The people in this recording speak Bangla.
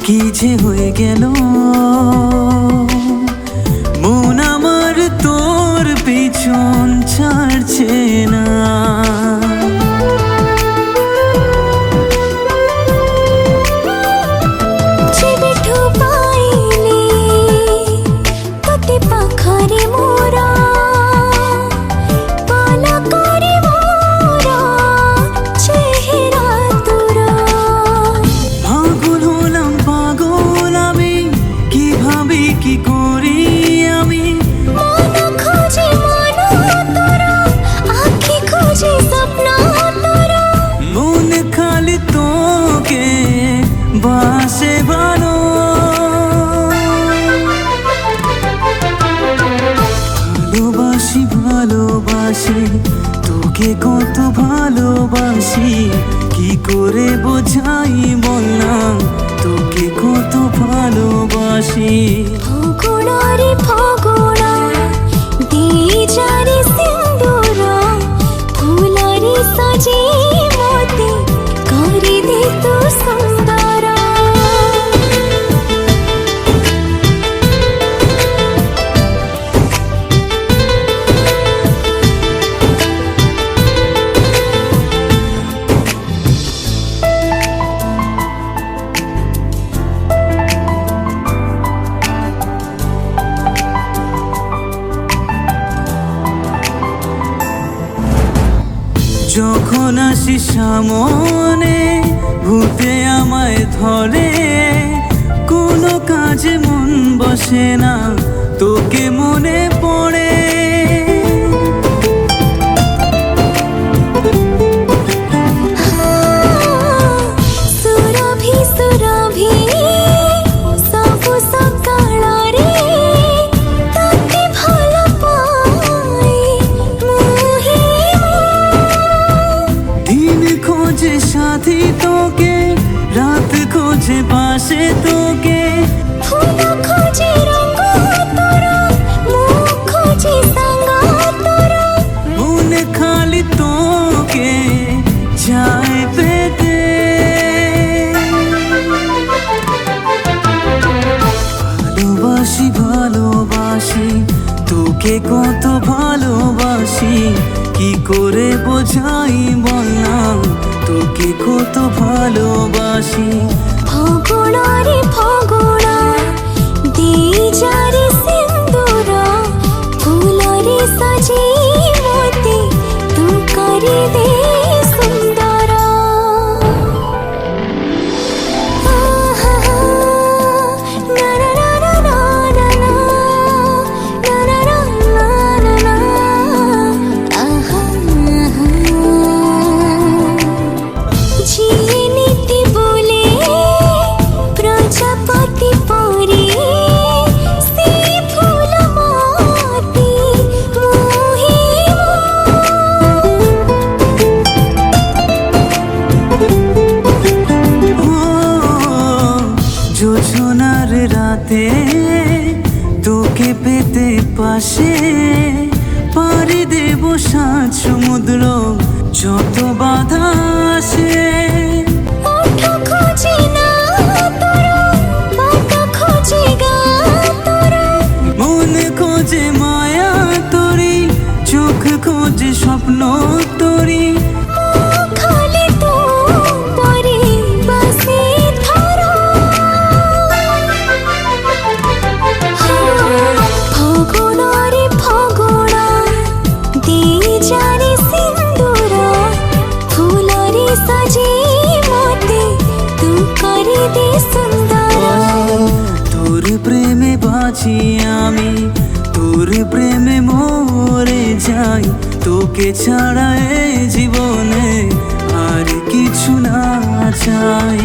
কি যে হয়ে গেল মন আমার তোর পিছন ছাড়ছে না। কি করি আমি মন খোঁজে মন তোরা আঁখি খোঁজে স্বপ্ন তোরা মন খালি তোকে বাসে ভালো ভালোবাসি ভালোবাসি তোকে কত ভালোবাসি কি করে বোঝাই বললাম তোকে কত ভালোবাসি। ফগুড়ারে ফগুড়া দিজারে সিন্দুরা ফুলারে সাজি মতে করে দে তু সুন্দরা। যখন আসি সামনে ভূতে আমায় ধরে কোনো কাজে মন বসে না তোকে মনে পড়ে। সুরভি সুরভি সবু সকাଳରେ তোকে ভালো পাই মোহে দিন খোঁজে সাথী তোকে রাত খোঁজে পাশে তোকে ফুল খোঁজে রঙ তোরা মুখ খোঁজে সাঙ্গ তোরা মন খালি তোকে যায় পেতে। ভালোবাসি ভালোবাসি তোকে কত ভালোবাসি কি করে বোঝাই বললাম তোকে কত ভালোবাসি। ফগুড়ারে ফগুড়া দিজারে সিন্দুরা ফুলরে সাজি মতে তু করে দে সুন্দরা। না না না না না না না না না না না আহা ঝিয়ে নিতে বলে প্রজাপতি পরে সে ফুল মতে মোহে জোছনার রাতে তোকে পেতে পাশে পাড়ি দেব সাত সমুদ্র যত বাধা আসে। ওঠ খোঁজে না তোরা পাতা খোঁজে গা তোরা মন খোঁজে মায়া তোরি চোখ খোঁজে স্বপ্ন তোরি খালি তো পরে বাসে ধরা। ফগুড়ারে ফগুড়া দিজারে সিন্দুরা ফুলরে সাজি মতে তু করে দে সুন্দরা। তোর প্রেমে বাঁচি আমি তোর প্রেমে মরে যাই তোকে ছাড়া এ জীবনে আর কিছু না চাই।